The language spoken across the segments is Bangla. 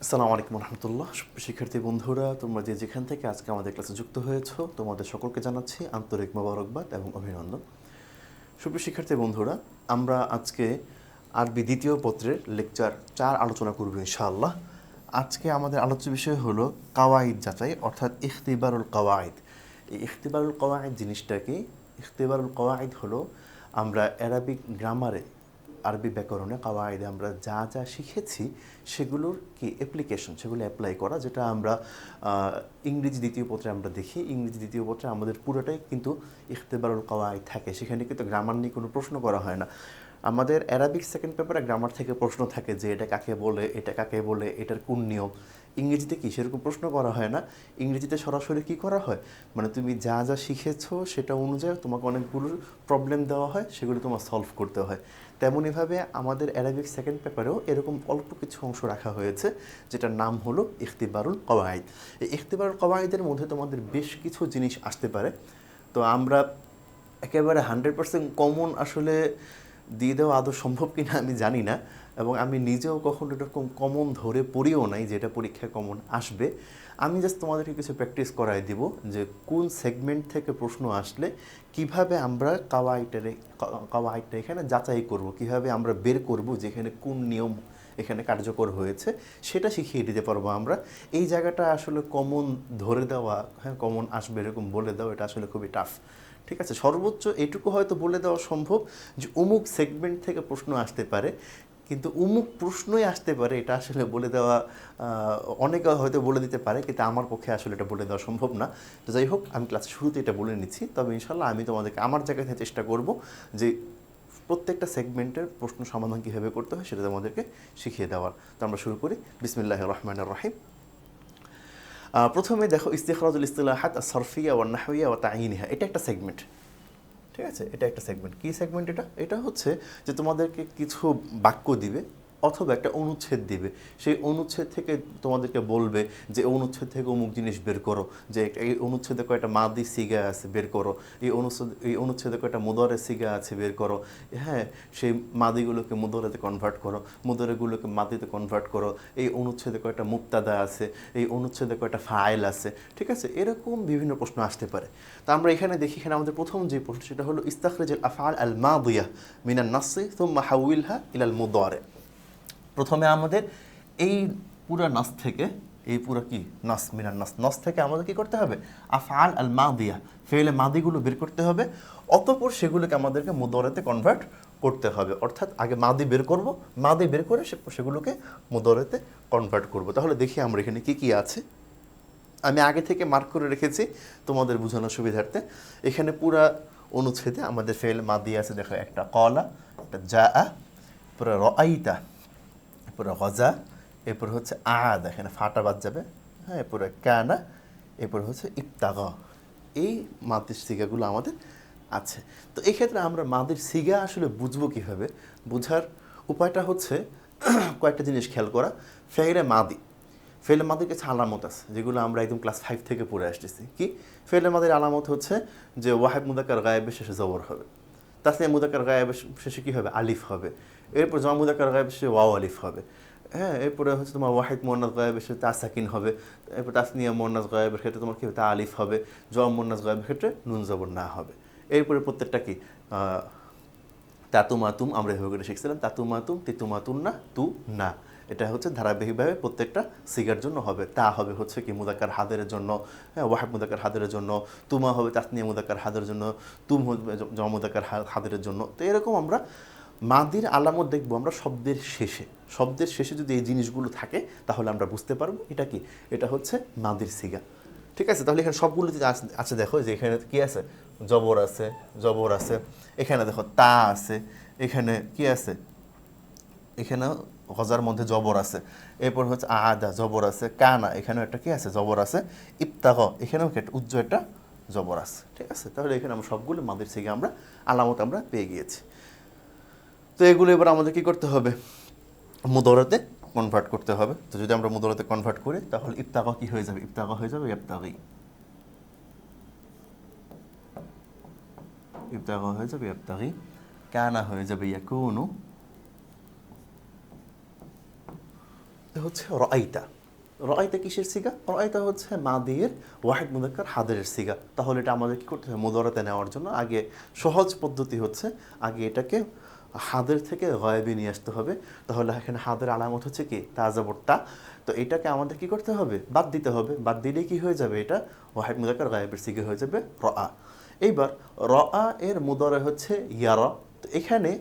আসসালামু আলাইকুম রহমতুল্লাহ। শিক্ষার্থী বন্ধুরা, তোমরা যে যেখান থেকে আজকে আমাদের ক্লাসে যুক্ত হয়েছো, তোমাদের সকলকে জানাচ্ছি আন্তরিক মোবারকবাদ এবং অভিনন্দন। সুপ্রিয় শিক্ষার্থী বন্ধুরা, আমরা আজকে আরবি দ্বিতীয় পত্রের লেকচার 4 আলোচনা করব ইনশাআল্লাহ। আজকে আমাদের আলোচ্য বিষয় হলো কাওয়াইদ যাচাই, অর্থাৎ ইখতিবারুল কাওয়াইদ। এই ইখতিবারুল কাওয়াইদ জিনিসটা কি? ইখতিবারুল কাওয়াইদ হলো আমরা অ্যারাবিক গ্রামারে, আরবি ব্যাকরণে, কাওয়াইদে আমরা যা যা শিখেছি সেগুলোর কি অ্যাপ্লিকেশন, সেগুলো অ্যাপ্লাই করা, যেটা আমরা ইংরেজি দ্বিতীয় পত্রে আমরা দেখি। ইংরেজি দ্বিতীয় পত্রে আমাদের পুরোটাই কিন্তু ইখতিবারুল কাওয়াইদ থাকে, সেখানে কিন্তু গ্রামার নিয়ে কোনো প্রশ্ন করা হয় না। আমাদের অ্যারাবিক সেকেন্ড পেপারে গ্রামার থেকে প্রশ্ন থাকে যে এটা কাকে বলে, এটা কাকে বলে, এটার কোন নিয়ম। ইংরেজিতে কি সেরকম প্রশ্ন করা হয় না। ইংরেজিতে সরাসরি কি করা হয়, মানে তুমি যা যা শিখেছো সেটা অনুযায়ী তোমাকে অনেকগুলো প্রবলেম দেওয়া হয়, সেগুলো তোমার সলভ করতে হয়। তেমনইভাবে আমাদের অ্যারাবিক সেকেন্ড পেপারেও এরকম অল্প কিছু অংশ রাখা হয়েছে, যেটার নাম হলো ইখতিবারুল কাওয়াইদ। এই ইখতিবারুল কাওয়াইদের মধ্যে তোমাদের বেশ কিছু জিনিস আসতে পারে। তো আমরা একেবারে 100% কমন আসলে দিয়ে দেওয়া আদৌ সম্ভব কি না আমি জানি না, এবং আমি নিজেও কখনো এরকম কমন ধরে পড়িও নাই যেটা পরীক্ষায় কমন আসবে। আমি জাস্ট তোমাদেরকে কিছু প্র্যাকটিস করাই দিব যে কোন সেগমেন্ট থেকে প্রশ্ন আসলে কিভাবে আমরা কাওয়াইডটা এখানে যাচাই করব, কিভাবে আমরা বের করব যেখানে কোন নিয়ম এখানে কার্যকর হয়েছে, সেটা শিখিয়ে দিতে পারবো আমরা। এই জায়গাটা আসলে কমন ধরে দেওয়া, হ্যাঁ কমন আসবে এরকম বলে দেওয়া, এটা আসলে খুবই টাফ। ঠিক আছে, সর্বোচ্চ এটুকু হয়তো বলে দেওয়া সম্ভব যে অমুক সেগমেন্ট থেকে প্রশ্ন আসতে পারে, কিন্তু অমুক প্রশ্নই আসতে পারে এটা আসলে বলে দেওয়া অনেকে হয়তো বলে দিতে পারে, কিন্তু আমার পক্ষে আসলে এটা বলে দেওয়া সম্ভব না। তো যাই হোক, আমি ক্লাসের শুরুতে এটা বলে নিচ্ছি, তবে ইনশাল্লাহ আমি তোমাদেরকে আমার জায়গা থেকে চেষ্টা করব যে প্রত্যেকটা সেগমেন্টের প্রশ্ন সমাধান কীভাবে করতে হয় সেটা তোমাদেরকে শিখিয়ে দেওয়ার। তো আমরা শুরু করি। বিসমিল্লাহির রহমানির রহিম। প্রথমে দেখো, ইস্তিখরাজুল ইসতিলাহাত আস-সরফিয়া ওয়ান নাহওয়িয়া ওয়া তা'য়িনিহা, এটা একটা সেগমেন্ট। ঠিক আছে, এটা একটা সেগমেন্ট। কী সেগমেন্ট এটা? এটা হচ্ছে যে তোমাদেরকে কিছু বাক্য দিবে অথবা একটা অনুচ্ছেদ দিবে, সেই অনুচ্ছেদ থেকে তোমাদেরকে বলবে যে অনুচ্ছেদ থেকে অমুক জিনিস বের করো, যে এই অনুচ্ছেদে কয়টা মাদি সিগা আছে বের করো, এই অনুচ্ছেদে কয়টা মুদরে সিগা আছে বের করো, হ্যাঁ সেই মাদিগুলোকে মুদরেতে কনভার্ট করো, মুদরেগুলোকে মাদিতে কনভার্ট করো, এই অনুচ্ছেদে কয়টা মুক্তাদা আছে, এই অনুচ্ছেদে কয়টা ফাইল আছে। ঠিক আছে, এরকম বিভিন্ন প্রশ্ন আসতে পারে। তো আমরা এখানে দেখি, এখানে আমাদের প্রথম যে প্রশ্ন সেটা হলো ইস্তাখরিজুল আফআল আল মাদিয়া মিনান নাসি থুম্মা হাউইলহা ইলাল মুদারে। প্রথমে আমাদের এই পুরা নাস থেকে, এই পুরা কি নাস মিনান নাস থেকে আমাদের কি করতে হবে? আফআল আল মাদিয়া, ফেলে মাদিগুলো বের করতে হবে, অতঃপর সেগুলোকে আমাদেরকে মুদারেতে কনভার্ট করতে হবে। অর্থাৎ আগে মাদি বের করব, মাদি বের করে সেগুলোকে মুদারেতে কনভার্ট করব। তাহলে দেখি আমরা এখানে কি কি আছে। আমি আগে থেকে মার্ক করে রেখেছি তোমাদের বোঝানোর সুবিধার্থে। এখানে পুরা অনুচ্ছেদে আমাদের ফেল মাদি আছে, দেখো একটা কলা, একটা জা, পুরো রাইতা, পুরো গজা, এরপর হচ্ছে আদা, এখানে ফাটা বাদ যাবে, হ্যাঁ এরপরে কানা, এরপর হচ্ছে ইবতাগা। এই মাদির সিগাগুলো আমাদের আছে। তো এই ক্ষেত্রে আমরা মাদির সিগা আসলে বুঝবো কীভাবে? বোঝার উপায়টা হচ্ছে কয়েকটা জিনিস খেয়াল করা। ফেলে মাদি, ফেলে মাদির কিছু আলামত আছে যেগুলো আমরা একদম ক্লাস 5 থেকে পড়ে আসতেছি। কি ফেলে মাদির আলামত? হচ্ছে যে ওয়াহেদ মুদাক্কার গায়েবের শেষে জবর হবে, তাসনিয়া মুদাক্কার গায়েবের শেষে কী হবে? আলিফ হবে। এরপর জমা মুদাক্কার গায়েবের শেষে ওয়াও আলিফ হবে। হ্যাঁ এরপরে হচ্ছে তোমার ওয়াহিদ মুয়ান্নাস গায়েবের ক্ষেত্রে তা সাকিন হবে। এরপর তাসনিয়া মুয়ান্নাস গায়েবের ক্ষেত্রে তোমার কী হবে? তা আলিফ হবে। জমা মুয়ান্নাস গায়েবের ক্ষেত্রে নুন জবর না হবে। এরপরে প্রত্যেকটা কি তাতুমাতুম আমরা এভাবে করে শিখছিলাম, তাতুমাতুম, তিতুমাতুন না, তু না। এটা হচ্ছে ধারাবাহিকভাবে প্রত্যেকটা সিগার জন্য হবে। তা হবে হচ্ছে কি মুদাক্কার হাদেরের জন্য, হ্যাঁ ওয়াহেদ মুদাক্কার হাদেরের জন্য, তুমা হবে তাসনিয়া মুদাক্কার হাদের জন্য, তুম হবে জমা মুদাক্কার হাদেরের জন্য। তো এরকম আমরা মাদির আলামত দেখবো আমরা শব্দের শেষে। শব্দের শেষে যদি এই জিনিসগুলো থাকে তাহলে আমরা বুঝতে পারবো এটা কি, এটা হচ্ছে মাদির সিগা। ঠিক আছে, তাহলে এখানে সবগুলো যদি আছে, দেখো যে এখানে কি আছে? জবর আছে, জবর আছে। এখানে দেখো তা আছে, এখানে কি আছে? এখানে গজার মধ্যে জবর আছে। এরপর হচ্ছে আদা, জবর আছে। কানা, এখানেও একটা কি আছে? জবর আছে। ইবতাগ, এখানেও একটা উজ্জ্ব একটা জবর আছে। ঠিক আছে, তাহলে এখানে আমরা সবগুলো মাদির সিগা আমরা আলামত আমরা পেয়ে গিয়েছি। তো এগুলো এবার আমাদের কী করতে হবে? মুদরাতে কনভার্ট করতে হবে। তো যদি আমরা মুদরাতে কনভার্ট করি তাহলে ইবতাগা কি হয়ে যাবে? ইবতাগা হয়ে যাবে ইয়াবতাগি, ইবতাগা হয়ে যাবে ইয়াবতাগি। কানা হয়ে যাবে ইয়াকুনু, হচ্ছে রাআইতা। রাআইতা কিসের সিগা? রাআইতা হচ্ছে মাদির ওয়াহিদ মুযাক্কার হাদিরের সিগা। তাহলে এটা আমাদের কি করতে হবে? মুদারাতে নেওয়ার জন্য আগে সহজ পদ্ধতি হচ্ছে আগে এটাকে হাদের থেকে গায়েবে নিয়ে আসতে হবে। তাহলে এখানে হাদের আলামত হচ্ছে কি? তা জবর তা। তো এটাকে আমাদের কি করতে হবে? বাদ দিতে হবে। বাদ দিলেই কি হয়ে যাবে? এটা ওয়াহিদ মুযাক্কার গায়েবের সিগা হয়ে যাবে রাআ। এইবার রাআ এর মুদারা হচ্ছে ইয়ারা। তো এখানে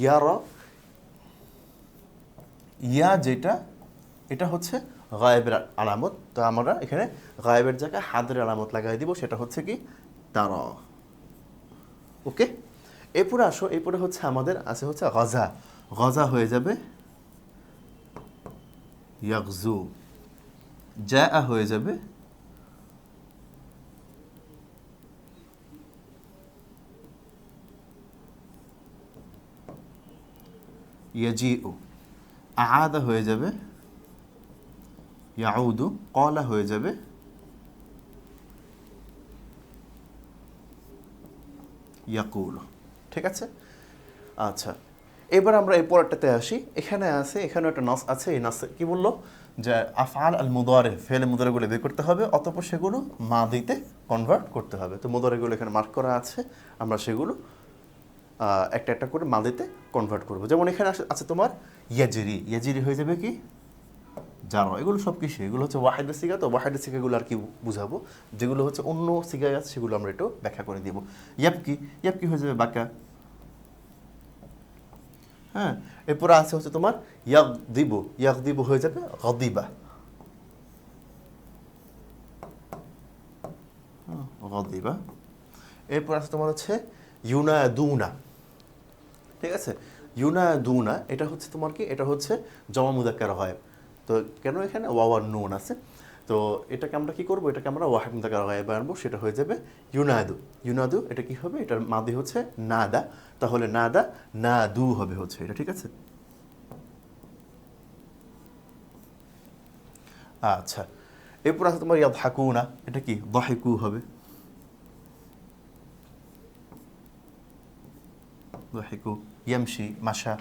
ইয়ারা, ইয়া যেটা, এটা হচ্ছে গায়েবের আলামত। তো আমরা এখানে গায়েবের জায়গায় হাদের আলামত লাগাই দিব, সেটা হচ্ছে কি? তারা। ওকে, এরপরে আসো, এরপরে হচ্ছে আমাদের আছে হচ্ছে গজা। গজা হয়ে যাবে ইয়াগজু, জা হয়ে যাবে ইয়াজিউ, আদা হয়ে যাবে ইয়াউদু, কলা হয়ে যাবে ইয়াকুল। ঠিক আছে, আচ্ছা এবার আমরা এই পরেরটাতে আসি। এখানে আছে, এখানে একটা নাস আছে। এই নাস কি বললো? যে আফআল আল মুদারে, ফেলে মুদারেগুলো বের করতে হবে, অতঃপর সেগুলো মাদিতে কনভার্ট করতে হবে। তো মুদারেগুলো এখানে মার্ক করা আছে, আমরা সেগুলো একটা একটা করে মাদিতে কনভার্ট করবো। যেমন এখানে আছে তোমার ইয়াজিরি, ইয়াজিরি হয়ে যাবে কি? জানো। এগুলো সব কিছু, এগুলো হচ্ছে ওয়াহিদের সিগা। তো ওয়াহিদের সিগাগুলো আর কি বুঝাবো, যেগুলো হচ্ছে অন্য সিগায় আছে সেগুলো আমরা একটু ব্যাখ্যা করে দিব। ইয়াবকি, ইয়াবকি হয়ে যাবে বাঁকা। হ্যাঁ, এরপরে আছে হচ্ছে তোমার ইয়াগদিবু, ইয়াগদিবু হয়ে যাবে গদিবা। গদিবা। এরপর আছে তোমার হচ্ছে ইউনাদুনা। ঠিক আছে, ইউনাদুনা এটা হচ্ছে তোমার কি? এটা হচ্ছে জমা মুযাক্কার গায়েব। তো কেন এখানে ওয়াওয়ার নুন আছে? তো এটাকে আমরা কি করব? এটাকে আমরা ওয়াহিদ মুযাক্কার গায়েবে আনবো, সেটা হয়ে যাবে ইউনাদু। ইউনাদু এটা কি হবে? এটার মাদি হচ্ছে নাদা। তাহলে নাদা নাদু হবে হচ্ছে এটা। ঠিক আছে, আচ্ছা এরপর আছে তোমার ইয়াদহাকুনা। এটা কি? দাহিকু হবে, দাহিকু। ইয়ামশি, মাশা।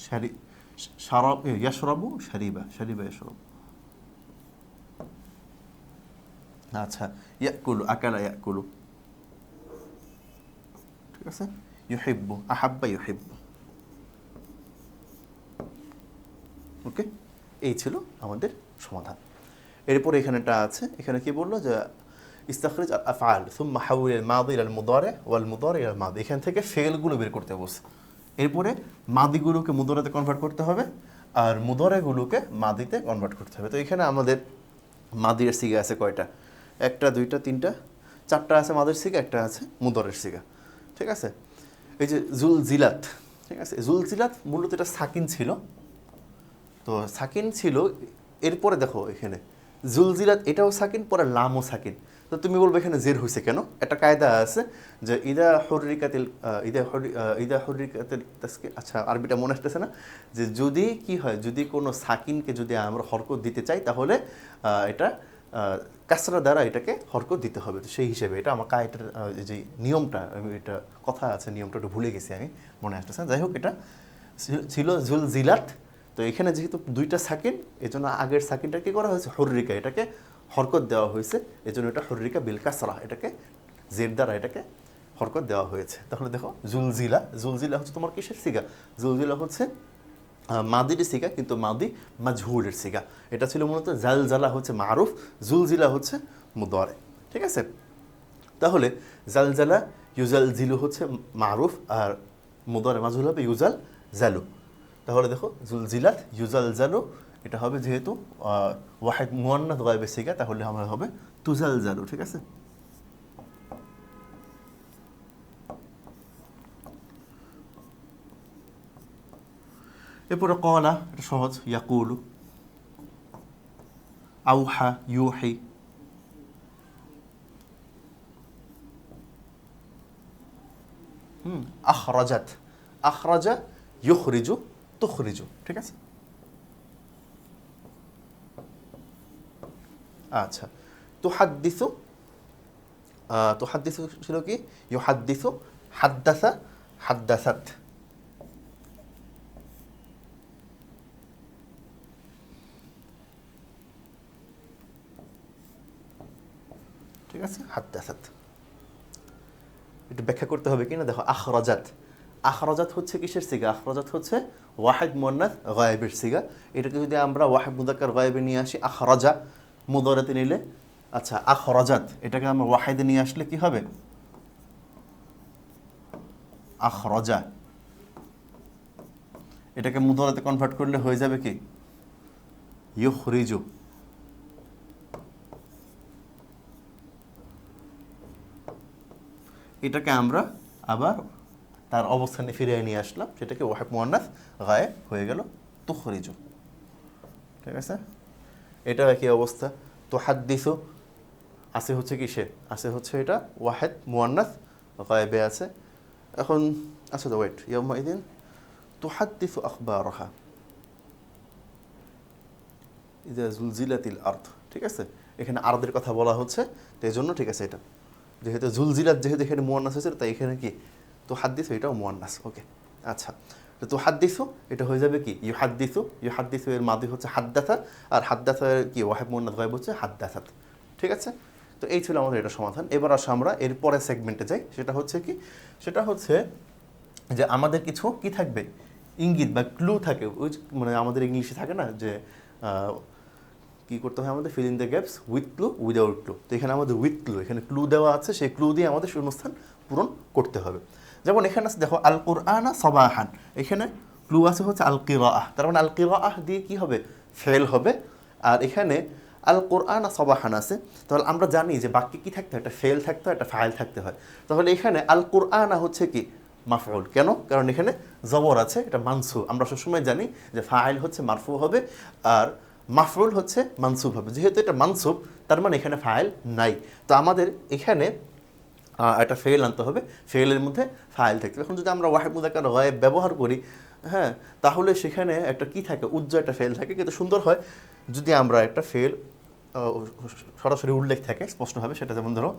শারি, শারাব, ইয়াশরাবু, শারিবা, শারিবা ইয়াশরাবু। আচ্ছা, ইয়াকুলু, আকালা ইয়াকুলু। ঠিক আছে, ইউহিব্বু, আহাব্বা ইউহিব্বু। ওকে, এই ছিল আমাদের সমাধান। এরপর এখানেটা আছে, এখানে কি বললো? যে ইস্তাখরিজ আল আফআল সুম্মা হাউল আল মাদি ইলা আল মুদারি ওয়াল মুদারি ইলা আল মাদি। এখান থেকে ফেলগুলো বের করতে বলছে। এরপরে মাদিগুলোকে মুদারাতে কনভার্ট করতে হবে, আর মুদারেগুলোকে মাদিতে কনভার্ট করতে হবে। তো এখানে আমাদের মাদির সিগা আছে কয়টা? একটা, দুইটা, তিনটা, চারটা আছে মাদির সিগা, একটা আছে মুদারের সিগা। ঠিক আছে, এই যে জুলজিলাত। ঠিক আছে, জুলজিলাত মূলত এটা সাকিন ছিল। তো সাকিন ছিল, এরপরে দেখো এখানে জুলজিলাত এটাও সাকিন, পরে লামও সাকিন। তো তুমি বলবে এখানে জের হয়েছে কেন? একটা কায়দা আছে যে ইদা হরিকাতিল, ইদা হরিকাতিল তাসকিন। আচ্ছা, আরবিটা মনে আসতেছে না। যে যদি কি হয়, যদি কোনো সাকিনকে যদি আমরা হরকত দিতে চাই, তাহলে এটা কাসরা দ্বারা এটাকে হরকত দিতে হবে। তো সেই হিসেবে এটা আমার কায়দার যে নিয়মটা, এটা কথা আছে, নিয়মটা একটু ভুলে গেছি আমি, মনে আসতেছে না। যাই হোক, এটা ছিল জুলজিলাত। তো এখানে যেহেতু দুইটা সাকিন, এজন্য আগের সাকিনটা কি করা হয়েছে? হররিকা, এটাকে হরকত দেওয়া হয়েছে, এজন্য এটা হররিকা বিল কাসরা, এটাকে জের দ্বারা এটাকে হরকত দেওয়া হয়েছে। তাহলে দেখো জুলজিলা, জুলজিলা হচ্ছে তোমার কিসের সিগা? জুলজিলা হচ্ছে মাদির সিগা, কিন্তু মাদি মাজহুরের সিগা। এটা ছিল মূলত জালজালা হচ্ছে মারুফ, জুলজিলা হচ্ছে মুদারে। ঠিক আছে, তাহলে জালজালা ইউজাল জিলু হচ্ছে মারুফ, আর মুদারে মাজহুল হবে ইউজাল জালু। তাহলে দেখো জুলজিলাত ইউজাল জালু, এটা হবে যেহেতু ওয়াহিদ মুয়ান্নাস গায়বের সিগা, তাহলে আমার হবে তুজাল জালু। ঠিক আছে, এরপরে কলা, এটা সহজ, ইয়াকুলু, আউহা, ইউহি। আখরাজাত, আখরাজা ইউখরিজু, তুখরিজু। ঠিক আছে, আচ্ছা তুহাদ্দিসু, তুহাদ্দিসু ছিল কি? ইউহাদ্দিসু, হাদ্দাসা, হাদ্দাসাত। ঠিক আছে, হাদ্দাসাত। একটু ব্যাখ্যা করতে হবে কিনা দেখো, আখরাজাত, আখরাজাত হচ্ছে কিসের সিগা? আখরাজাত হচ্ছে ওয়াহিদ মুয়ান্নাস গায়েবের সিগা। এটাকে যদি আমরা ওয়াহিদ মুযাক্কার গায়েবে নিয়ে আসি, আখরাজা মুদারাতে নিলে, আচ্ছা আখরাজাত এটাকে আমরা ওয়াহিদে নিয়ে আসলে কি হবে? আখরাজা। এটাকে মুদারাতে কনভার্ট করলে হয়ে যাবে কি? ইউখরিজু। এটাকে আমরা আবার তার অবস্থানে ফিরিয়ে নিয়ে আসলাম, সেটাকে ওয়াহিদ মুয়ান্নাস গায়েব হয়ে গেল তুখরিজু। ঠিক আছে, এটা একই অবস্থা। তুহাদ্দিসু আছে হচ্ছে কিসে? আছে হচ্ছে এটা ওয়াহিদ মুয়ান্নাস গায়েবে আছে। এখন আচ্ছা তো ওয়েট, ইয়াউমাইদিন তুহাদ্দিসু আখবারাহা ইযা জুলজিলাতিল আরদ। ঠিক আছে, এখানে আরদের কথা বলা হচ্ছে, তো এই জন্য ঠিক আছে, এটা যেহেতু জুলজিলাত, যেহেতু এখানে মুয়ান্নাস হয়েছে, তাই এখানে কি তুহাদ্দিসু, এটাও মুয়ান্নাস। ওকে, আচ্ছা, তো তুহাদ্দিসু এটা হয়ে যাবে কি ইউহাদ্দিসু। ইউহাদ্দিসু এর মাদি হচ্ছে হাদ্দাসা, আর হাদ্দাসার কি ওয়াহিদ মুয়ান্নাস গায়েব হচ্ছে হাদ্দাসাত। ঠিক আছে, তো এই ছিল আমাদের এটা সমাধান। এবার আসো আমরা এর পরের সেগমেন্টে যাই। সেটা হচ্ছে কি? সেটা হচ্ছে যে আমাদের কিছু কি থাকবে, ইঙ্গিত বা ক্লু থাকে। ওই মানে আমাদের ইংলিশে থাকে না যে কি করতে হয় আমাদের, fill in the gaps with clue without clue. তো এখানে আমাদের উইথ ক্লু, এখানে ক্লু দেওয়া আছে, সেই ক্লু দিয়ে আমাদের শূন্যস্থান পূরণ করতে হবে। যেমন এখানে আছে দেখো আল কুরআনা সাবাহান, এখানে ক্লু আছে হচ্ছে আল কিরাআহ, তার মানে আল কিরাআহ দিয়ে কি হবে? ফেল হবে। আর এখানে আল কোরআন সাবাহান আছে, তাহলে আমরা জানি যে বাক্যে কি থাকতে হয়, একটা ফেল থাকতে হয়, একটা ফাইল থাকতে হয়। তাহলে এখানে আল কোরআনা হচ্ছে কি মাফউল। কেন? কারণ এখানে জবর আছে, এটা মানসুব। আমরা সবসময় জানি যে ফাইল হচ্ছে মারফু হবে আর মাফউল হচ্ছে মানসুব হবে। যেহেতু এটা মানসুব, তার মানে এখানে ফাইল নাই। তো আমাদের এখানে একটা ফেল আনতে হবে, ফেলের মধ্যে ফাইল থাকবে। এখন যদি আমরা ওয়াহিদ মুযাক্কার গায়েব ব্যবহার করি, হ্যাঁ, তাহলে সেখানে একটা কি থাকে, উজ্জ্বল একটা ফেল থাকে। কিন্তু সুন্দর হয় যদি আমরা একটা ফেল সরাসরি উল্লেখ থাকে স্পষ্টভাবে। সেটা যেমন ধরো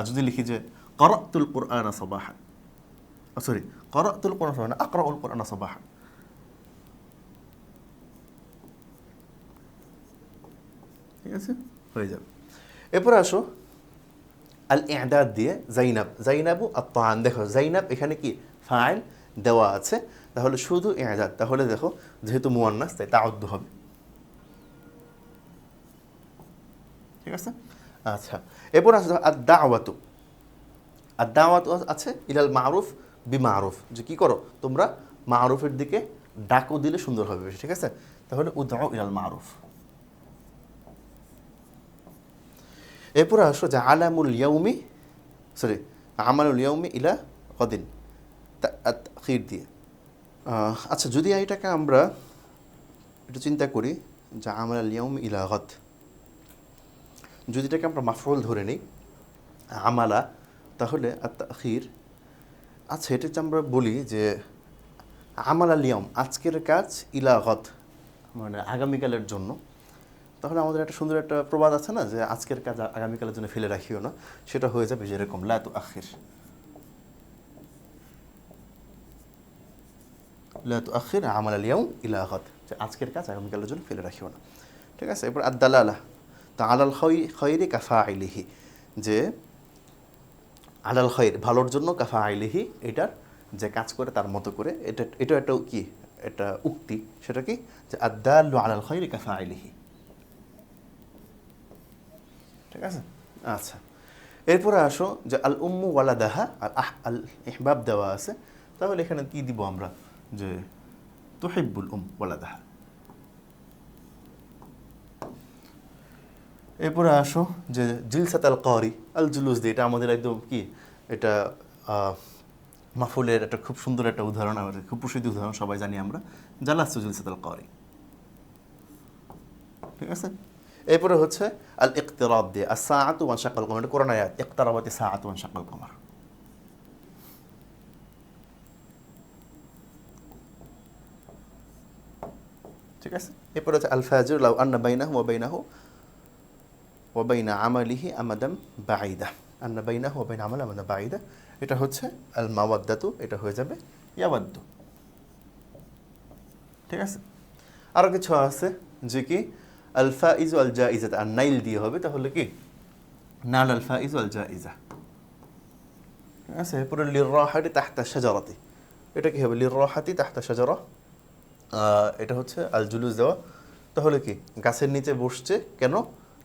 যদি লিখি যে করাতুল কুরআনা সাবাহান, সরি করাতুল কুরআনা সাবাহান, আকরাউল কুরআনা সাবাহান। ঠিক আছে, হয়ে যাবে। এরপরে আসো আল ইআদাদ দিয়ে জাইনাব, জাইনাবু আত-তাআন। দেখো জাইনাব এখানে কি ফাইল দেওয়া আছে, তাহলে শুধু ইআদাদ। তাহলে দেখো যেহেতু মুয়ান্নাস তাই তাআদ্দু হবে। ঠিক আছে, আচ্ছা। এরপর আছে আদ-দাওয়াতু, আদ-দাওয়াতু আছে ইলাল মারুফ বিমারুফ, যে কি করো তোমরা মারুফের দিকে ডাকো দিলে সুন্দর হবে বেশি। ঠিক আছে, তাহলে উদউ ইলাল মারুফ। এরপরে আসো যে আলামুল ইয়াউমি, সরি আমালুল ইয়াউমি ইলা গদিন, তাখির দিয়ে। আচ্ছা, যদি এটাকে আমরা একটু চিন্তা করি যে আমালুল ইয়াউমি ইলা গদ, যদি এটাকে আমরা মাফউল ধরে নিই আমালা, তাহলে তাখির। আচ্ছা, এটা যে আমরা বলি যে আমালাল ইয়াউম, আজকের কাজ, ইলা গদ মানে আগামীকালের জন্য, তাহলে আমাদের একটা সুন্দর একটা প্রবাদ আছে না, যে আজকের কাজ আগামীকালের জন্য ফেলে রাখিও না। সেটা হয়ে যাবে যেরকম লা তুআখির, লা তুআখির আমালাল ইয়াউম ইলা গদ, যে আজকের কাজ আগামীকালের জন্য ফেলে রাখিও না। ঠিক আছে, এরপর আদ-দালালা তাআলাল খায়রি কাফাইলিহি, যে আলাল খায়র ভালোর জন্য, কাফাইলিহি এটার যে কাজ করে তার মতো করে। এটা একটা কি, এটা উক্তি। সেটা কি, যে আদ-দাল্লু আলাল খায়রি কাফাইলিহি। ঠিক আছে, আচ্ছা। এরপরে আসো যে আল উম্মু ওয়ালাদাহা, আল ইহবাব দেওয়া আছে, তাহলে এখানে কি দিব আমরা, যে তুহিব্বুল ওয়ালাদাহা। এরপরে আসো যে জিলসাত আল কারি, আল জুলুস দিয়ে, এটা আমাদের একদম কি, এটা মাফুলের একটা খুব সুন্দর একটা উদাহরণ, আমাদের খুব প্রসিদ্ধ উদাহরণ, সবাই জানি আমরা, জালাসু জিলসাত আল কারি। ঠিক আছে, এরপরে হচ্ছে আল ইকতিরাব দিয়ে আস-সাআতু ওয়া শাক্কাল কমার, এটা কোরআন আয়াত, ইকতারাবাতিস সাআতু ওয়া শাক্কাল কমার। ঠিক আছে, এরপরে হচ্ছে আল ফাজির লাউ আন্না বাইনাহু ওয়া বাইনা আমালিহি আমাদাম বাঈদা, আন্না বাইনাহু ওয়া বাইনা আমালিহি আমাদাম বাঈদা। এটা হচ্ছে আল মাওয়াদ্দাতু, এটা হয়ে যাবে ইয়াওয়াদ্দু। ঠিক আছে, আরও কিছু আছে যে কি আল ফাইজু আল জাইজাত, আর নাইল দিয়ে হবে, তাহলে কি নাল আল ফাইজ আল জাইজা। ঠিক আছে, এরপরে লিররাহাতি তাহতা শাজারাতি, এটা কি হবে? লিররাহাতি তাহতা শাজারা, এটা হচ্ছে আল জুলুস দেওয়া। তাহলে কি গাছের নিচে বসছে কেন?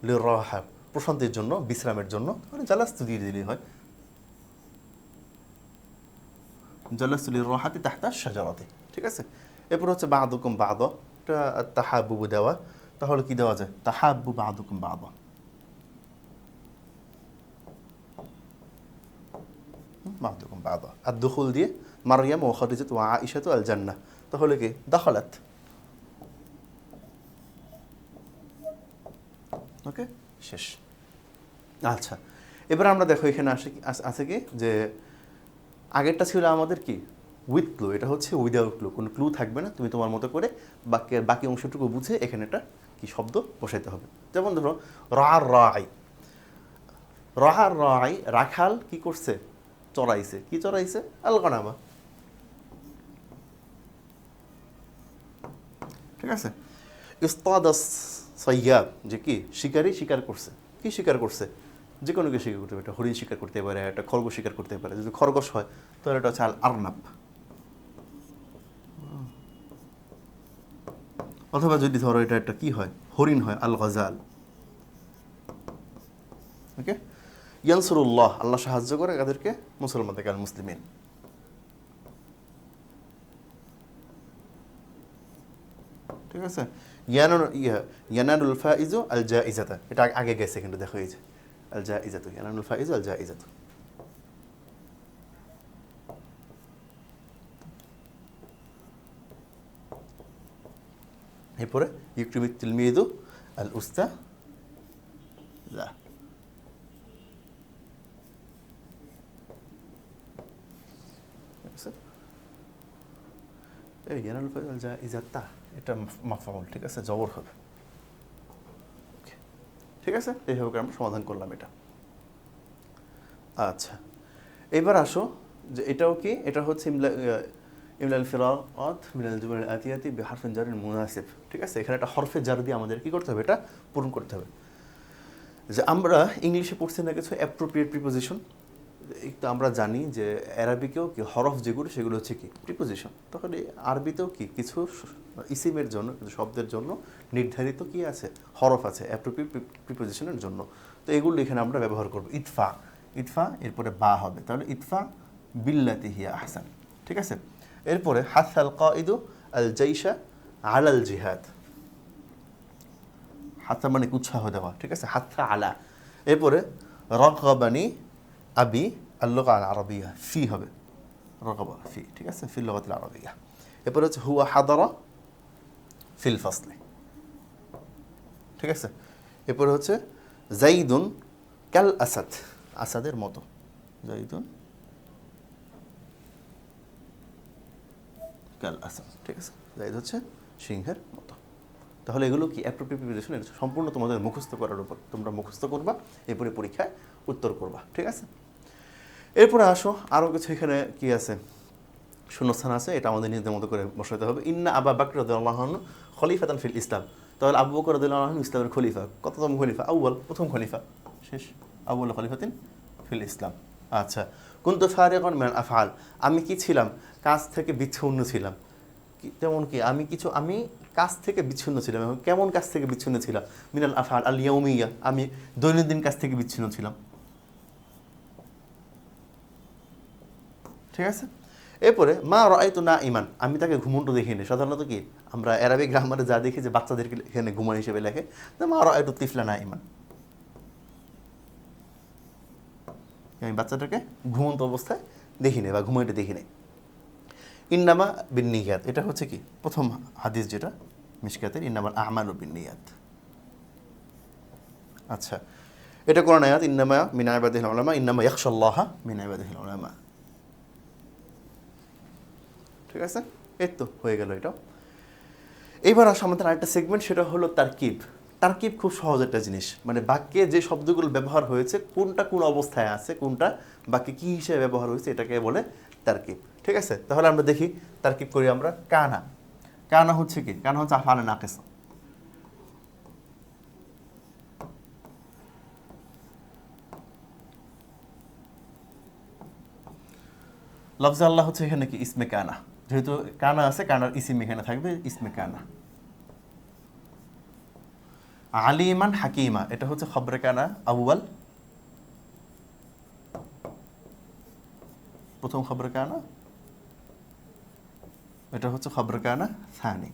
লিররাহা, প্রশান্তির জন্য, বিশ্রামের জন্য। তাহলে জালাস্তু দিয়ে দিলেই হয়, জালাস্তু লিররাহাতি তাহতা শাজারাতি। ঠিক আছে, এরপর হচ্ছে বাদুকুম বাদ, এটা তাহাব্বু দেওয়া। তাহলে কি দেওয়া যায়? তাহাব্বু বাদুকুম বাদ, বাদুকুম বাদ। আর দুখুল দিয়ে মারইয়াম ও খাদিজাত ওয়া আয়েশাতু আল জান্নাহ, তাহলে কি দাখালাত। ওকে, শেষ। আচ্ছা, এবার আমরা দেখো এখানে আছে কি যে আগেরটা ছিল আমাদের কি উইথ ক্লু, এটা হচ্ছে উইদাউট ক্লু, কোনো ক্লু থাকবে না। তুমি তোমার মতো করে বাকি অংশটুকু বুঝে এখানে একটা কি শব্দ বসাইতে হবে। যেমন ধরো রার রাই, রাহার রাই, রাখাল কি করছে? চড়াইছে। কি চড়াইছে? আল গনামা। ঠিক আছে, ইস্তাদাস সাইয়াদ, যে কি শিকারি শিকার করছে। কি শিকার করছে? যে কোনো কিছু শিকার করতে পারে, একটা হরিণ শিকার করতে পারে, একটা খরগোশ শিকার করতে পারে। যদি খরগোশ হয় তাহলে এটা হচ্ছে আল আরনাব। অথবা যদি ধরো এটা একটা কি হয়, হরিণ হয়, আল গজাল। ওকে, ইয়ানসুরুল্লাহ, আল্লাহ সাহায্য করে এদেরকে, মুসলমানদেরকে, আল মুসলিমিন। ঠিক আছে, ইয়ানানুল ফাইজু আল জাইজাতা, এটা আগে গেছে কিন্তু দেখো এই যে আল জাইজাতু, ইয়ানানুল ফাইজু আল জাইজাতু। এরপরে ইউক্রিমিত তিলমিদু আল উস্তা লা। এই ইয়ানানুল ফাইজু আল জাইজাতা, এটা মাফউল। ঠিক আছে, জবর হবে। ঠিক আছে, এইভাবে আমরা সমাধান করলাম এটা। আচ্ছা, এবার আসো যে এটাও কি, এটা হচ্ছে ইমলাল ফিরাআত মিনাল জুমাল আতিয়াতি বিহারফিন জারিন মুনাসিব। ঠিক আছে, এখানে একটা হরফে জার দিয়ে আমাদের কি করতে হবে? এটা পূরণ করতে হবে। যে আমরা ইংলিশে পড়ছি না কিছু অ্যাপ্রোপ্রিয়েট প্রিপোজিশন, তো আমরা জানি যে অ্যারাবিকেও কি হরফ যেগুলো সেগুলো হচ্ছে কি প্রিপোজিশন। তাহলে আরবিতেও কি কিছু ইসিমের জন্য, কিছু শব্দের জন্য নির্ধারিত কি আছে, হরফ আছে অ্যাপ্রোপ্রিয়েট প্রিপোজিশনের জন্য। তো এগুলো এখানে আমরা ব্যবহার করব। ইতফা, ইতফা, এরপরে বা হবে, তাহলে ইতফা বিল্লাতি হিয়া আহসান। ঠিক আছে, এরপরে হাসাল কাইদু আল জাইশা আলাল জিহাদ, হাথা মানে উৎসাহ দেওয়া। ঠিক আছে, হাথা আলা। এরপরে রগবানি আবি আল্লুকা আল আরবিয়া, ফি হবে, রগবা ফি। ঠিক আছে, ফিল লগাত আল আরবিয়া। এরপরে হচ্ছে হুয়া হাদারা ফিল ফাসলি। ঠিক আছে, এরপরে হচ্ছে জাইদুন কাল আসাদ, আসাদের মতো, জাইদুন কাল আসাদ। ঠিক আছে, জাইদ হচ্ছে সিংহের মতো। তাহলে এগুলো কি অ্যাপ্রোপ্রিয়েট প্রিপোজিশন, এটা সম্পূর্ণ তোমাদের মুখস্থ করার উপর। তোমরা মুখস্থ করবা, এরপরে পরীক্ষায় উত্তর করবা। ঠিক আছে, এরপরে আসো আরও কিছু এখানে কি আছে, শূন্যস্থান আছে, এটা আমাদের নিজেদের মতো করে বসাতে হবে। ইন্না আবা বকর রাদিয়াল্লাহু আনহু খলিফাতান ফিল ইসলাম, তাহলে আবু বকর রাদিয়াল্লাহু আনহু ইসলামের খলিফা। কততম খলিফা? আউয়াল, প্রথম খলিফা, শেষ, আউয়াল খলিফাতিন ফিল ইসলাম। আচ্ছা, কুনতু ফারিগান মিনাল আফআল, আমি কি ছিলাম? কাজ থেকে বিচ্ছিন্ন ছিলাম। তেমন কি আমি কাজ থেকে বিচ্ছিন্ন ছিলাম। এবং কেমন কাজ থেকে বিচ্ছিন্ন ছিলাম? মিনাল আফআল আল ইয়াউমিয়া, আমি দৈনন্দিন কাজ থেকে বিচ্ছিন্ন ছিলাম। ঠিক আছে, এরপরে মা রাআইতু নাঈমান, আমি তাকে ঘুমন্ত দেখিনি। সাধারণত কি আমরা অ্যারাবিক গ্রামারে যা দেখি যে বাচ্চাদেরকে এখানে ঘুমান হিসেবে লেখে, মা রাআইতু তিফলা নাঈমান, আমি বাচ্চাটাকে ঘুমন্ত অবস্থায় দেখি নাই বা ঘুমাইতে দেখি নাই। ইন্নামা বিন্নিয়াত, এটা হচ্ছে কি প্রথম হাদিস যেটা মিশকাতের, ইন্নামাল আমালু বিন্নিয়াত। আচ্ছা, এটা কোরআন আয়াত, ইন্নামা মিন ইবাদিহিল উলামা ইন্নামা ইয়াখশাল্লাহা মিন ইবাদিহিল উলামা। ঠিক আছে, এই তো হয়ে গেল এটা। এইবার আসো আমাদের আরেকটা সেগমেন্ট, সেটা হলো তারকিব। তারকিব খুব সহজ একটা জিনিস, মানে বাক্যে যে শব্দগুলো ব্যবহার হয়েছে কোনটা কোন অবস্থায় আছে, কোনটা বাক্যে কী হিসেবে ব্যবহার হয়েছে, এটাকে বলে তারকিব। ঠিক আছে, তাহলে আমরা দেখি তারকিব করি আমরা। কানা, কানা হচ্ছে কি? কানা হচ্ছে আফআলে নাকিসা। লফজে আল্লাহ হচ্ছে এখানে কি ইসমে কানা, যেহেতু কানা আছে কানার ইসিম এখানে থাকবে ইসমে কানা। আলিমান হাকিমা এটা হচ্ছে খবরে কানা আউয়াল, প্রথম খবরে কানা, এটা হচ্ছে খবরে কানা সানি।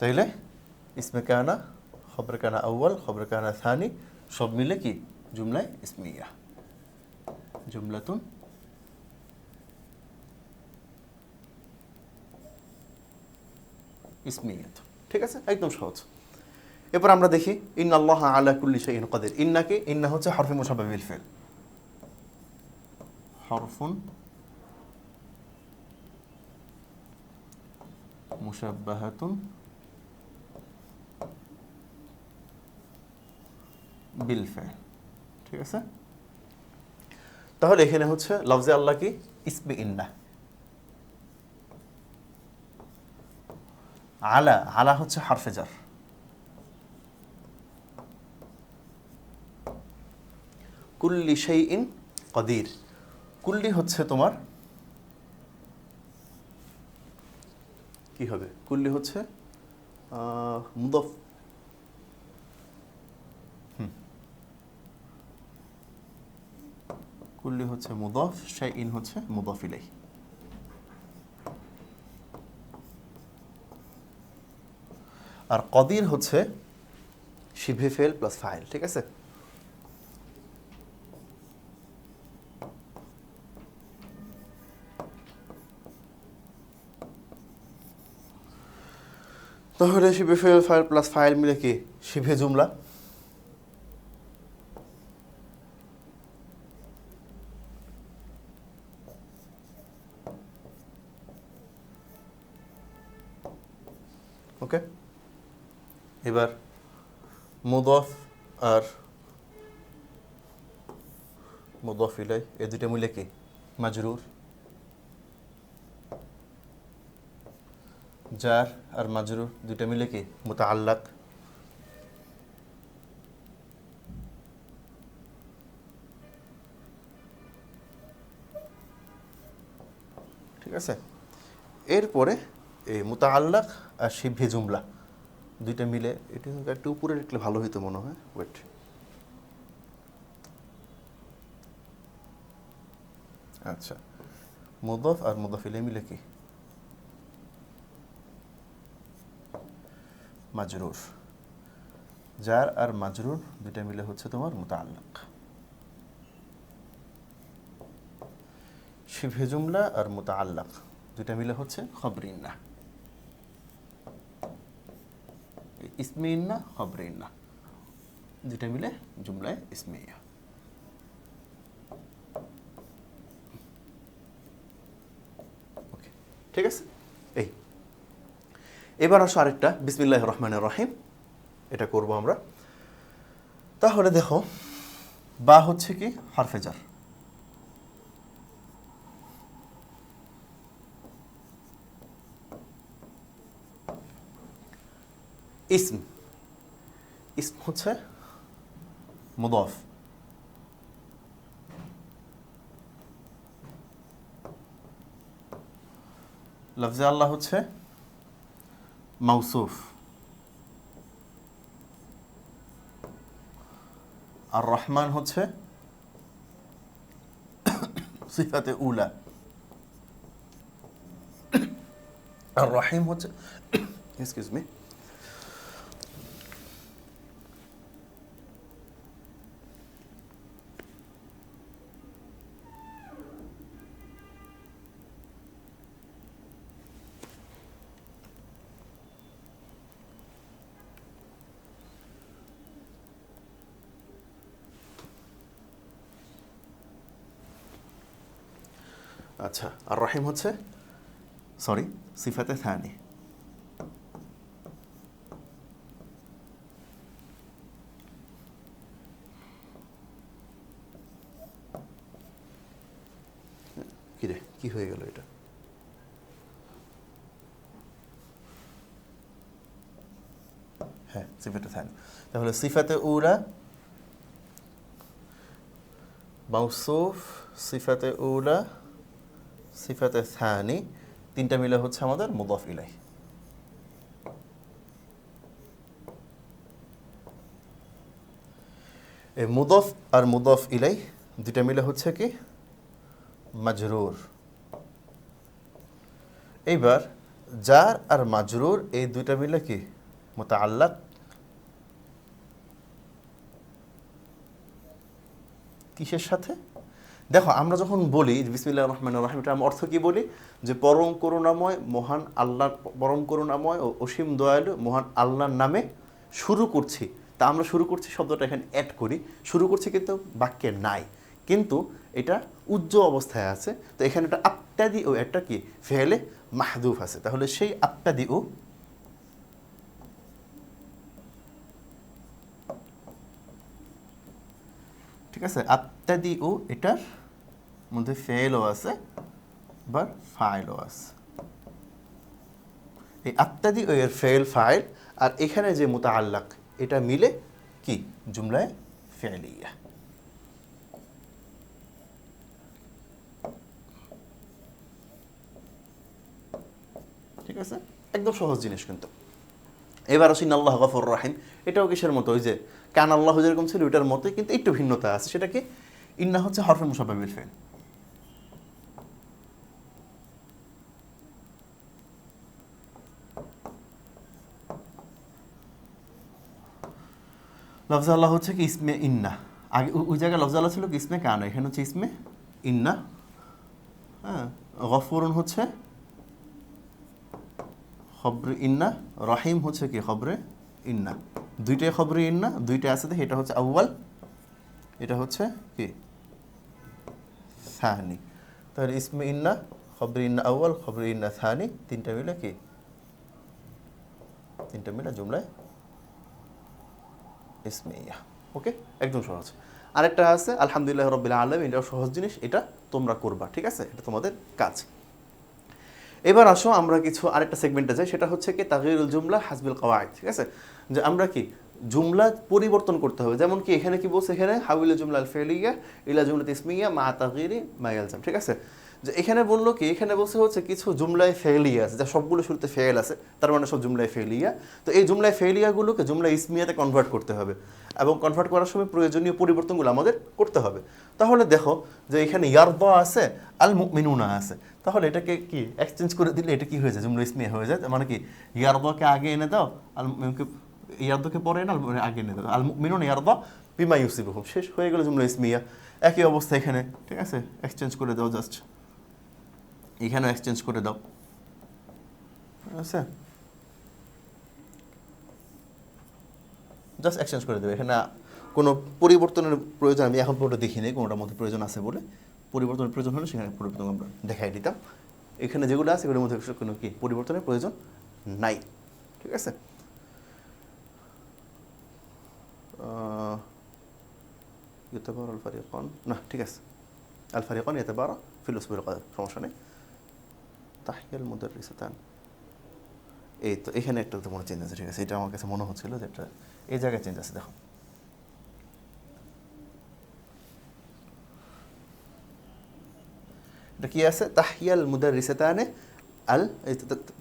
তাইলে ইসমে কানা, খবরে কানা আউয়াল, খবরে কানা সানি সব মিলে কি জুমলায় ইসমিয়া, জুমলাতুন ইসমিয়াত। ঠিক আছে, একদম সহজ। এরপর আমরা দেখি ইন্নাল্লাহ আলা কুল্লি শাইইন কাদির। ইন্নাকে, ইন্না হচ্ছে হরফে মুশাব্বাহ বিল ফিল, হরফুন মুশাব্বাহাতুন বিল ফিল। ঠিক আছে, তাহলে এখানে হচ্ছে লফজে আল্লাহ কি ইসমে ইন্না। আলা, আলা হচ্ছে হরফে জার, কুল্লি শাইইন কাদির, কুল্লি হচ্ছে তোমার কি হবে, কুল্লি হচ্ছে মুদাফ, কুল্লি হচ্ছে মুদাফ, শাইইন হচ্ছে মুদাফ ইলাইহি। আর কদির হচ্ছে শিবে ফেল প্লাস ফাইল। ঠিক আছে, তাহলে শিবে ফেল ফাইল প্লাস ফাইল মিলে কি শিবে জুমলা। ওকে, এবার মুদাফ আর মুদাফ ইলাইহি এই দুটো মিলে কি মাজরুর, জার আর মাজরুর দুটো মিলে কি মুতাআল্লাক। ঠিক আছে, এরপরে এই মুতাআল্লাক আর শিবহে জুমলা দুইটা মিলে, এটা একটু উপরে রাখলে ভালো হইতো মনে হয়। ওয়েট, আচ্ছা, মুদাফ আর মুদাফ ইলাইহি মিলে কি মাজরুর, জার আর মাজরুর দুইটা মিলে হচ্ছে তোমার মুতাআল্লাক। শিবহে জুমলা আর মুতাআল্লাক দুইটা মিলে হচ্ছে খবরে ইন্না, ইসমে ইন্না খবরে ইন্না দুইটা মিলে জুমলায় ইসমিয়া। ওকে, ঠিক আছে। এই এবার আসো আরেকটা বিসমিল্লাহির রহমানির রহিম, এটা করব আমরা। তাহলে দেখো বা হচ্ছে কি হরফে জার, ইসম, ইসম হচ্ছে মুদাফ, লফজে আল্লাহ হচ্ছে মাউসুফ, আর রহমান হচ্ছে সিফাতে উলা, আর রহিম হচ্ছে এক্সকিউজ মি, আচ্ছা, আর রহিম হচ্ছে সরি সিফাতে থানি। কিরে কি হয়ে গেল এটা? হ্যাঁ সিফাতে থানি। তাহলে সিফাতে উলা, মাউসুফ, সিফাতে উলা, সিফাতে থানি, তিনটা মিলে হচ্ছে আমাদের মুদাফ ইলাই। এই মুদাফ আর মুদাফ ইলাই দুইটা মিলে হচ্ছে কি মাজরুর। এইবার জার আর মাজরুর এই দুইটা মিলে কি মুতাআল্লাক। কিসের সাথে? দেখো আমরা যখন বলি বিসমিল্লাহির রহমানির রহিম, এটা আমরা অর্থ কি বলি? যে পরম করুণাময় মহান আল্লাহ, পরম করুণাময় ও অসীম দয়ালু মহান আল্লাহর নামে শুরু করছি। তা আমরা শুরু করছি শব্দটা এখানে অ্যাড করি, শুরু করছি কিন্তু বাক্যে নাই, কিন্তু এটা উজ্জ্বল অবস্থায় আছে। তো এখানে একটা আবতাদি ও একটা কি ফেলে মাহদুফ আছে। তাহলে সেই আবতাদি ও ঠিক আছে, আবতাদি ও এটার মধ্যে ফেলও আছে বা ফাইলও আছে। এই আবতাদি ও এর ফেল ফাইল আর এখানে যে মুতাআল্লাক এটা মিলে কি জুমলায় ফেলিয়া। ঠিক আছে, একদম সহজ জিনিস কিন্তু। এবার আসি আল্লাহ গফুর রাহিম, এটাও কিসের মতো? ওই যে কান আল্লাহ যেরকম ছিল ওইটার মতোই, কিন্তু একটু ভিন্নতা আছে। সেটা কি? ইন্না হচ্ছে হরফে মুশাব্বাহ বিল ফেল। লফজ আল্লাহ হচ্ছে কি ইসমে ইন্না। আগে ওই জায়গায় লফজ আল্লাহ ছিল কি ইসমে কানা, এখানে হচ্ছে ইসমে ইন্না। হ্যাঁ, গফুরুন হচ্ছে খবরে ইন্না, রহিম হচ্ছে কি খবরে ইন্না। দুইটাই খবরে ইন্না, দুইটা আছে দেখে, এটা হচ্ছে আউয়াল, এটা হচ্ছে কি সানি। তাহলে ইসমে ইন্না, খবরে ইন্না আউয়াল, খবরে ইন্না সানি, তিনটা মিলে কি, তিনটা মিলে জুমলায় ইসমিয়া। ওকে, একদম সহজ। আরেকটা আছে আলহামদুলিল্লাহ রাব্বিল আলামিন, এটাও সহজ জিনিস, এটা তোমরা করবা। ঠিক আছে, এটা তোমাদের কাজ। এবার আসো আমরা কিছু আরেকটা সেগমেন্টে যাই, সেটা হচ্ছে কি তাগয়িরুল জুমলা হাসবিল কওয়াইদ। ঠিক আছে, যে আমরা কি জুমলা পরিবর্তন করতে হবে। যেমন কি এখানে কি বলছে, এখানে হাউইল জুমলা আল ফেলিয়া ইলা জুমলাত ইসমিয়া মা তাগয়িরি মা ইয়ালজাম। ঠিক আছে, যে এখানে বললো কি, এখানে বলছে হচ্ছে কিছু জুমলায় ফেলিয়া আছে, যা সবগুলো শুরুতে ফেল আছে, তার মানে সব জুমলায় ফেলিয়া। তো এই জুমলায় ফেলিয়াগুলোকে জুমলা ইসমিয়াতে কনভার্ট করতে হবে, এবং কনভার্ট করার সময় প্রয়োজনীয় পরিবর্তনগুলো আমাদের করতে হবে। তাহলে দেখো যে এখানে ইয়ারদা আছে, আল মুমিনুনা আছে, তাহলে এটাকে কি এক্সচেঞ্জ করে দিলে এটা কি হয়ে যায়, জুমলা ইসমিয়া হয়ে যায়। মানে কি ইয়ারদাকে আগে এনে দাও, আল ইয়ারদাকে পরে এনে আগে এনে দাও, আল মুমিনুনা ইয়ারদা বিমা ইউসিবুহুম, শেষ হয়ে গেল জুমলা ইসমিয়া। একই অবস্থা এখানে। ঠিক আছে, এক্সচেঞ্জ করে দাও, জাস্ট এখানেও এক্সচেঞ্জ করে দাও। আচ্ছা, জাস্ট এক্সচেঞ্জ করে দেবে, এখানে কোনো পরিবর্তনের প্রয়োজন আমি এখন পুরোটা দেখিনি, কোনোটার মধ্যে প্রয়োজন আছে বলে। পরিবর্তনের প্রয়োজন হলে সেখানে পরিবর্তন আমরা দেখাই দিতাম। এখানে যেগুলো আছে এগুলোর মধ্যে কোনো কি পরিবর্তনের প্রয়োজন নাই। ঠিক আছে, ইউতাবারা আল ফারিকান, না ঠিক আছে, আল ফারিকান ইউতাবারা ফিল উসবুল কদর, সমস্যা নেই। তাহিয়াল মুদাররিসাতান, এই তো এখানে একটা তো মনে চেঞ্জ আছে। ঠিক আছে, এটা আমার কাছে মনে হচ্ছিল যে এটা এই জায়গায় চেঞ্জ আছে। দেখো এটা কি আছে, তাহিয়াল মুদাররিসাতানে আল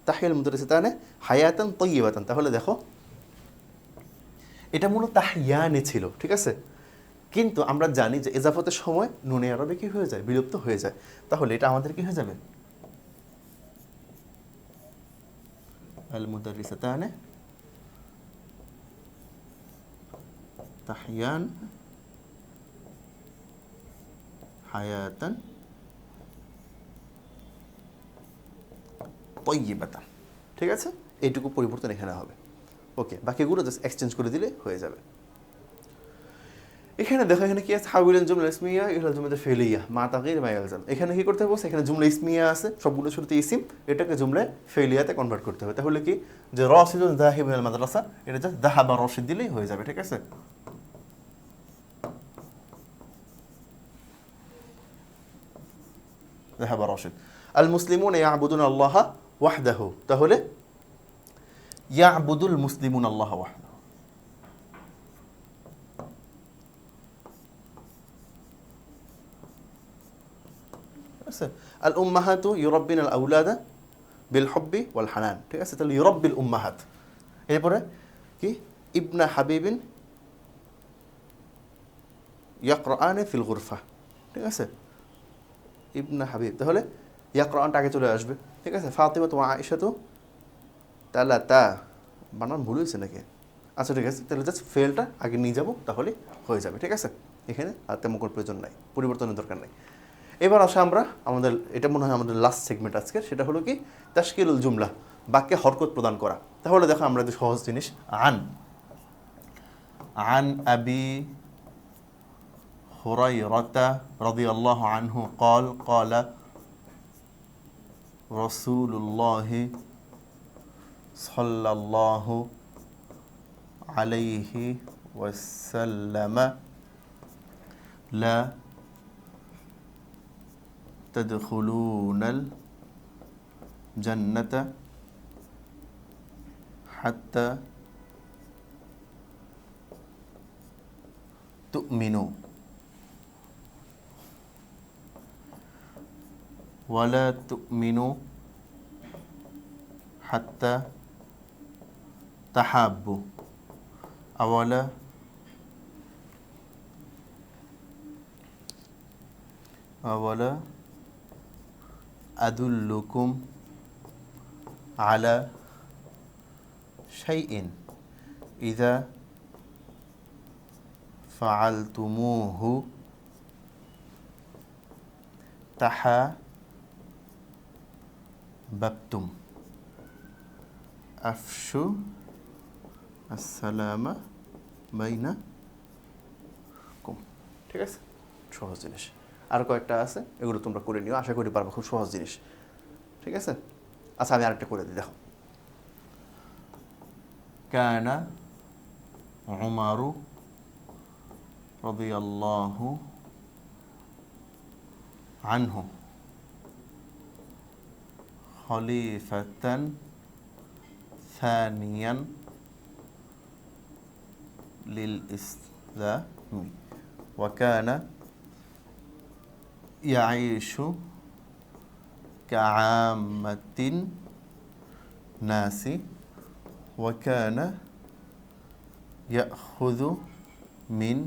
তাহিয়াল মুদাররিসাতানে হায়াতান তাইয়িবাতান। তাহলে দেখো এটা মূলত তাহিয়ানে ছিল। ঠিক আছে, কিন্তু আমরা জানি যে ইজাফতের সময় নুনে আরবে কি হয়ে যায়, বিলুপ্ত হয়ে যায়। তাহলে এটা আমাদের কি হয়ে যাবে, আল মুদাররিসাতানে তাহিয়ান হায়াতান তাইয়িবাতান। ঠিক আছে, এইটুকু পরিবর্তন এখানে হবে। ওকে, বাকিগুলো জাস্ট এক্সচেঞ্জ করে দিলে হয়ে যাবে। এখানে দেখো এখানে কি আছে, হাউইল জুমলা ইসমিয়া ইলা জুমলা ফেলিয়া মা তাগয়ির মা ইয়ালজাম। এখানে কি করতে হবে, এখানে জুমলা ইসমিয়া আছে, সবগুলো শুরুতে ইসিম, এটাকে জুমলা ফেলিয়াতে কনভার্ট করতে হবে। তাহলে কি যে রাশিদুন যাহিবুল ইলাল মাদ্রাসা, এটা জাস্ট যাহাবা রাশিদ দিলেই হয়ে যাবে। ঠিক আছে, যাহাবা রাশিদ। আল মুসলিমুনা ইয়াবুদুনা আল্লাহ ওয়াহদাহু, তাহলে ইয়াবুদুল মুসলিমুনা আল্লাহ ওয়াহদাহু। আছে আল উম্মাহাতু ইউরাব্বিন আল আউলাদা বিল হুব্বি ওয়াল হানান, ঠিক আছে। তাহলে ইউরাব্বিল উম্মাহাত। এরপরে কি ইবনা হাবিবিন ইয়াকরাআনে ফিল গুরফা, ঠিক আছে। ইবনা হাবিব, তাহলে ইয়াকরাআনটা আগে চলে আসবে, ঠিক আছে। ফাতিমা তো আয়েশা তো তালা তা বানান ভুল হয়েছে নাকি? আচ্ছা ঠিক আছে, তাহলে জাস্ট ফেলটা আগে নিয়ে যাবো, তাহলে হয়ে যাবে, ঠিক আছে। এখানে আর তেমন কোনো প্রয়োজন নাই, পরিবর্তনের দরকার নাই। এবার আসা আমরা আমাদের, এটা মনে হয় আমাদের লাস্ট সেগমেন্ট আজকের, সেটা হলো কি তাশকিলুল জুমলা, বাক্যে হরকত প্রদান করা। তাহলে দেখো আমরা যে সহজ জিনিস, আন আন আবি হুরায়রাতা রাদিয়াল্লাহু আনহু قال قال রাসূলুল্লাহি সাল্লাল্লাহু আলাইহি ওয়াসাল্লাম লা তাদখুলুনাল জান্নাতা হাত্তা তুমিনু ওয়ালা তুমিনু হাত্তা তাহাব্বু আওয়ালা আওয়ালা আদুল্লুকুম আলা শাইইন ইযা ফাআলতুমুহু তাহাব্বাবতুম আফশু আসসালামা বাইনাকুম, ঠিক আছে। সহজ জিনিস, আর কয়েকটা আছে, এগুলো তোমরা করে নিও, আশা করি পারবো, খুব সহজ জিনিস, ঠিক আছে। আচ্ছা আমি আরেকটা করে দিই, দেখো। কানা উমারু রাদিয়াল্লাহু আনহু খলিফাতান থানিয়ান লিল ইসলামি ওয়া কানা ইয়াঈশু কাআম্মাতিন নাসি ওয়া কানা ইয়াখুযু মিন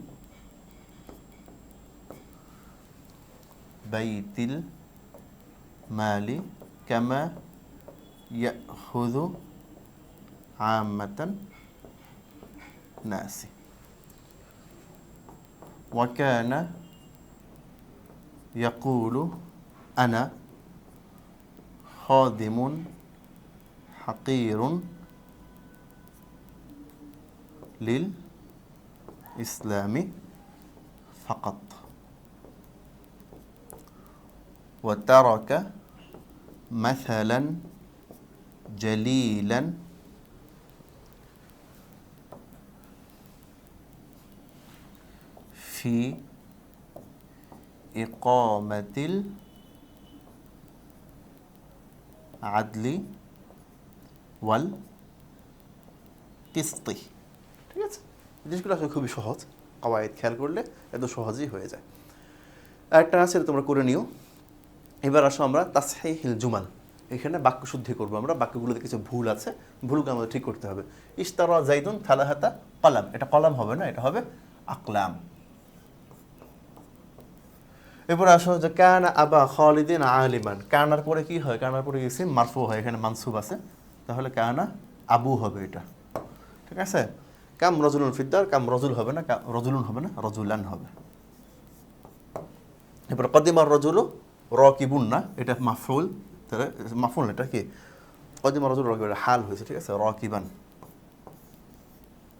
বাইতিল মালি কামা ইয়াখুযু আম্মাতান নাসি ওয়া কানা ইয়াকুলু আনা খাদিমুন হাকিরুন লিল ইসলামি ফাকাত ওয়া তারাকা মাসালান জালিলান ফি ইকামাতিল আদলি ওয়াল কিসতি, ঠিক আছে। জিনিসগুলো আসলে খুবই সহজ, কওয়ায়েদ খেয়াল করলে এত সহজেই হয়ে যায়। একটা আছে, তোমরা করে নিও। এবার আসো আমরা তাসহিহুল জুমাল, এখানে বাক্য শুদ্ধি করবো আমরা। বাক্যগুলোতে কিছু ভুল আছে, ভুলগুলো আমাদের ঠিক করতে হবে। ইশতারা জাইদুন থালাহাতা কলাম, এটা কলাম হবে না, এটা হবে আকলাম। এরপর আসো যে কানা আবা খালিদিন আলিমান, কানার পরে কি হয়? কানার পরে ইসিম মারফু হয়, এখানে মানসুব আছে, তাহলে কানা আবু হবে এটা, ঠিক আছে। কাম রজুলুন ফিদ্দার, কাম রজুল হবে না, রজুলুন হবে না, রজুলান হবে। এরপর কদিমার রজুলু রাকিবুন না, এটা মাফউল, তাহলে মাফউল এটা কি কদিমার রজুল রাকিবুন, হাল হয়েছে, ঠিক আছে। রাকিবান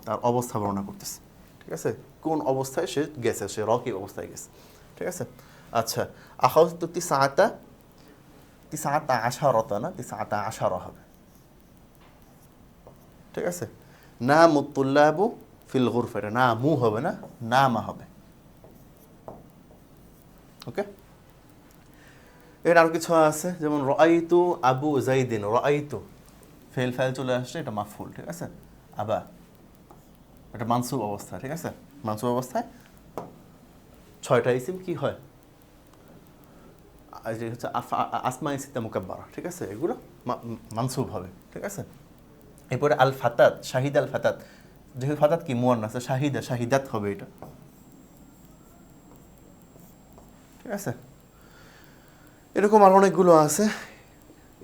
তার অবস্থা বর্ণনা করতেছে, ঠিক আছে, কোন অবস্থায় সে গেছে, সে রাকিব অবস্থায় গেছে, ঠিক আছে। আচ্ছা আখাযতু তিসআতা, তিসআতা আশারাতা না, তিসআতা আশারা হবে, ঠিক আছে। নামুত তুল্লাবু ফিল গুরফা, এটা নামু হবে না, নামা হবে, ওকে। এর আরও কিছু আছে, যেমন রাআইতু আবু যাইদিন, রাআইতু ফেল ফাইল চলে আসছে, এটা মাফউল, ঠিক আছে। আবা এটা মানসুব অবস্থা, ঠিক আছে। মানসুব অবস্থায় 6টা ইসিম কি হয়, যে হচ্ছে আসমাই সিত্তা মুকাব্বারা, ঠিক আছে, এগুলো মানসুব হবে, ঠিক আছে। এরপরে আল ফাতাত, শাহিদ আল ফাতাত, যেহেতু ফাতাত কি মুয়ান্নাস, শাহিদা শাহিদাত হবে এটা, ঠিক আছে। এরকম আর অনেকগুলো আছে।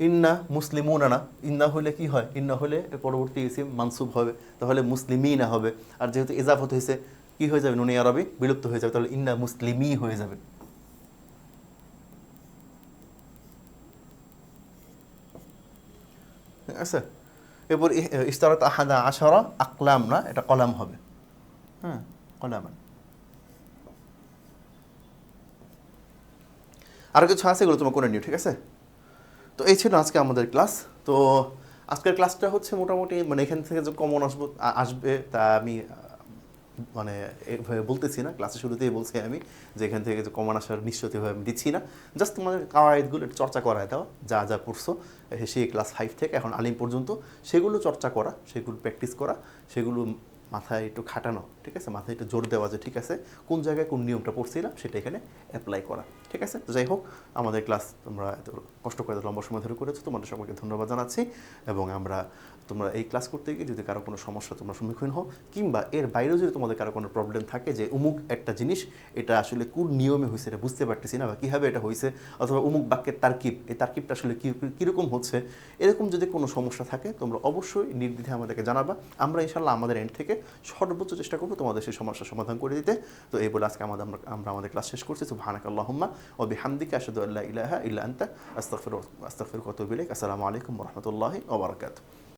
ইন্না মুসলিমুনা না, ইন্না হলে কি হয়, ইন্না হলে পরবর্তী ইসিম মানসুব হবে, তাহলে মুসলিমিনা হবে। আর যেহেতু ইজাফত হয়েছে কি হয়ে যাবে, নুনে আরবি বিলুপ্ত হয়ে যাবে, তাহলে ইন্না মুসলিমি হয়ে যাবে, ঠিক আছে। এরপর ইস্তারাত আহাদা আশারা আকলাম না, এটা কলাম হবে, হ্যাঁ কলামান। আর কিছু আছে, এগুলো তোমার করে নিও, ঠিক আছে। তো এই ছিল আজকে আমাদের ক্লাস। তো আজকের ক্লাসটা হচ্ছে মোটামুটি মানে এখান থেকে যে কমন আসবে তা আমি মানে এভাবে বলতেছি না, ক্লাসের শুরুতেই বলছি আমি যে এখান থেকে যে কমন আসার নিশ্চয়তা আমি দিচ্ছি না, জাস্ট তোমাদের কাওয়াইদগুলো চর্চা করায় দেওয়া, যা যা পড়ছো সেই ক্লাস 5 থেকে এখন আলিম পর্যন্ত, সেগুলো চর্চা করা, সেগুলো প্র্যাকটিস করা, সেগুলো মাথায় একটু খাটানো, ঠিক আছে, মাথায় একটু জোর দেওয়া যে ঠিক আছে কোন জায়গায় কোন নিয়মটা পড়ছিলাম সেটা এখানে অ্যাপ্লাই করা, ঠিক আছে। তো যাই হোক, আমাদের ক্লাস তোমরা এত কষ্ট করে লম্বা সময় ধরে করেছো, তোমাদের সবাইকে ধন্যবাদ জানাচ্ছি। এবং তোমরা এই ক্লাস করতে গিয়ে যদি কারো কোনো সমস্যা তোমরা সম্মুখীন হও, কিংবা এর বাইরেও যদি তোমাদের কারো কোনো প্রবলেম থাকে যে অমুক একটা জিনিস এটা আসলে কোন নিয়মে হয়েছে এটা বুঝতে পারতেছি না, বা কীভাবে এটা হয়েছে, অথবা অমুক বাক্যের তারকিব, এই তারকিবটা আসলে কীরকম হচ্ছে, এরকম যদি কোনো সমস্যা থাকে তোমরা অবশ্যই নির্দ্বিধে আমাদেরকে জানাবা। আমরা ইনশাল্লাহ আমাদের এন্ড থেকে সর্বোচ্চ চেষ্টা করবো তোমাদের সেই সমস্যার সমাধান করে দিতে। তো এই বলে আজকে আমরা আমাদের ক্লাস শেষ করছি। সুবহানাকাল্লাহুম্মা ওয়া বিহামদিকা আশহাদু আল্লা ইলাহা ইল্লা আনতা আস্তাগফিরুকা ওয়া আতুবু ইলাইক। আসসালামু আলাইকুম ওয়া রাহমাতুল্লাহি ওয়া বারাকাতুহু।